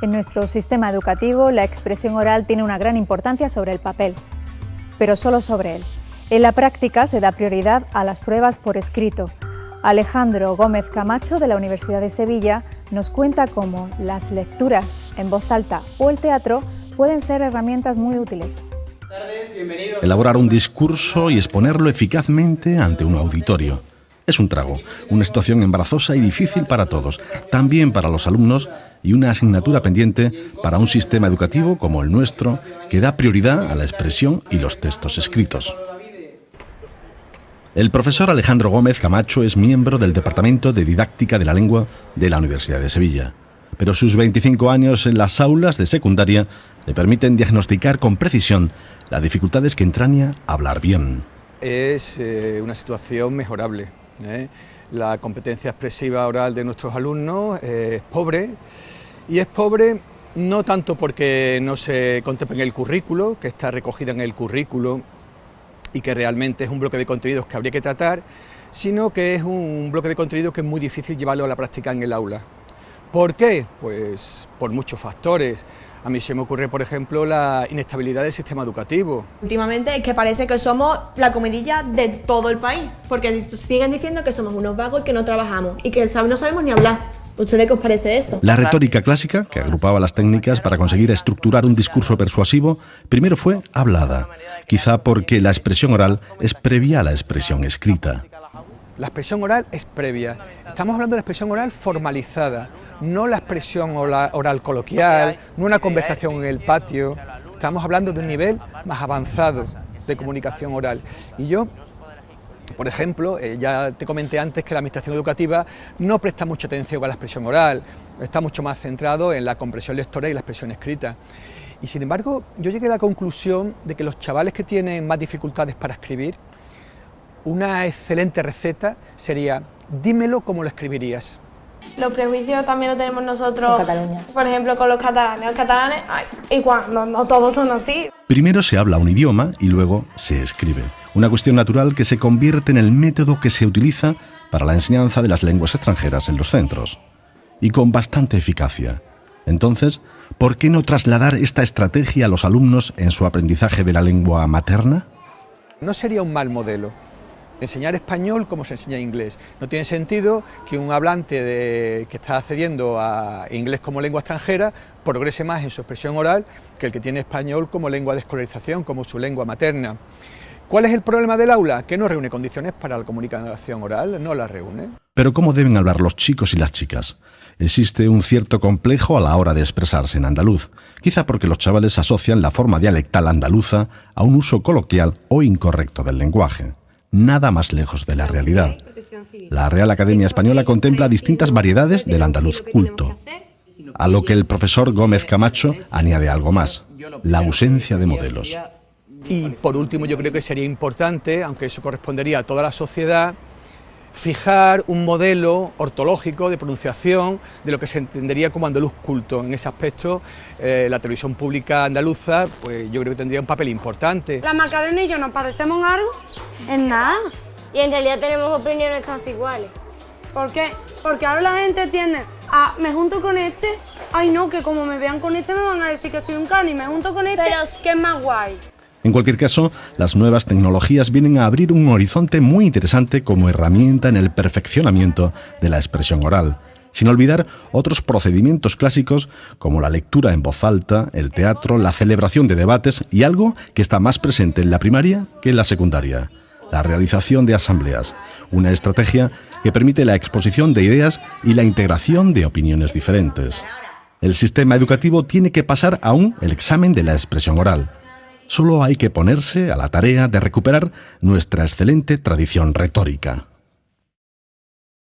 En nuestro sistema educativo, la expresión oral tiene una gran importancia sobre el papel, pero solo sobre él. En la práctica se da prioridad a las pruebas por escrito. Alejandro Gómez Camacho, de la Universidad de Sevilla, nos cuenta cómo las lecturas en voz alta o el teatro pueden ser herramientas muy útiles. Elaborar un discurso y exponerlo eficazmente ante un auditorio. Es un trago, una situación embarazosa y difícil para todos, también para los alumnos, y una asignatura pendiente para un sistema educativo como el nuestro, que da prioridad a la expresión y los textos escritos. El profesor Alejandro Gómez Camacho es miembro del Departamento de Didáctica de la Lengua de la Universidad de Sevilla, pero sus 25 años en las aulas de secundaria le permiten diagnosticar con precisión las dificultades que entraña hablar bien. Es una situación mejorable. La competencia expresiva oral de nuestros alumnos es pobre, y es pobre no tanto porque no se contempla en el currículo, que está recogida en el currículo y que realmente es un bloque de contenidos que habría que tratar, sino que es un bloque de contenidos que es muy difícil llevarlo a la práctica en el aula. ¿Por qué? Pues por muchos factores. A mí se me ocurre, por ejemplo, la inestabilidad del sistema educativo. Últimamente es que parece que somos la comidilla de todo el país, porque siguen diciendo que somos unos vagos y que no trabajamos y que no sabemos ni hablar. ¿Ustedes qué os parece eso? La retórica clásica, que agrupaba las técnicas para conseguir estructurar un discurso persuasivo, primero fue hablada, quizá porque la expresión oral es previa a la expresión escrita. La expresión oral es previa. Estamos hablando de la expresión oral formalizada, no la expresión oral coloquial, no una conversación en el patio. Estamos hablando de un nivel más avanzado de comunicación oral. Y yo, por ejemplo, ya te comenté antes que la administración educativa no presta mucha atención a la expresión oral, está mucho más centrado en la comprensión lectora y la expresión escrita. Y sin embargo, yo llegué a la conclusión de que los chavales que tienen más dificultades para escribir, una excelente receta sería: dímelo como lo escribirías. Los prejuicios también los tenemos nosotros, por ejemplo, con los catalanes. Los catalanes, igual, no todos son así. Primero se habla un idioma y luego se escribe. Una cuestión natural que se convierte en el método que se utiliza para la enseñanza de las lenguas extranjeras en los centros. Y con bastante eficacia. Entonces, ¿por qué no trasladar esta estrategia a los alumnos en su aprendizaje de la lengua materna? No sería un mal modelo enseñar español como se enseña inglés. No tiene sentido que un hablante que está accediendo a inglés como lengua extranjera progrese más en su expresión oral que el que tiene español como lengua de escolarización, como su lengua materna. ¿Cuál es el problema del aula? Que no reúne condiciones para la comunicación oral, no la reúne. Pero ¿cómo deben hablar los chicos y las chicas? Existe un cierto complejo a la hora de expresarse en andaluz, quizá porque los chavales asocian la forma dialectal andaluza a un uso coloquial o incorrecto del lenguaje. Nada más lejos de la realidad. La Real Academia Española contempla distintas variedades del andaluz culto, a lo que el profesor Gómez Camacho añade algo más: la ausencia de modelos. Y por último, yo creo que sería importante, aunque eso correspondería a toda la sociedad, fijar un modelo ortológico de pronunciación de lo que se entendería como andaluz culto. En ese aspecto, la televisión pública andaluza, pues yo creo que tendría un papel importante. La Macarena y yo nos parecemos en algo, en nada. Y en realidad tenemos opiniones casi iguales. ¿Por qué? Porque ahora la gente tiene me junto con este, ay no, que como me vean con este me van a decir que soy un cani, me junto con este, que es más guay. En cualquier caso, las nuevas tecnologías vienen a abrir un horizonte muy interesante como herramienta en el perfeccionamiento de la expresión oral, sin olvidar otros procedimientos clásicos como la lectura en voz alta, el teatro, la celebración de debates y algo que está más presente en la primaria que en la secundaria: la realización de asambleas, una estrategia que permite la exposición de ideas y la integración de opiniones diferentes. El sistema educativo tiene que pasar aún el examen de la expresión oral. Solo hay que ponerse a la tarea de recuperar nuestra excelente tradición retórica.